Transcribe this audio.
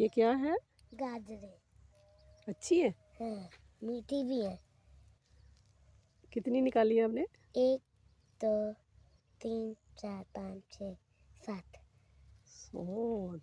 ये क्या है? गाजरें। अच्छी है? हाँ, मीठी भी है। कितनी निकाली है आपने? 1 2 3 4 5 6 7। ओह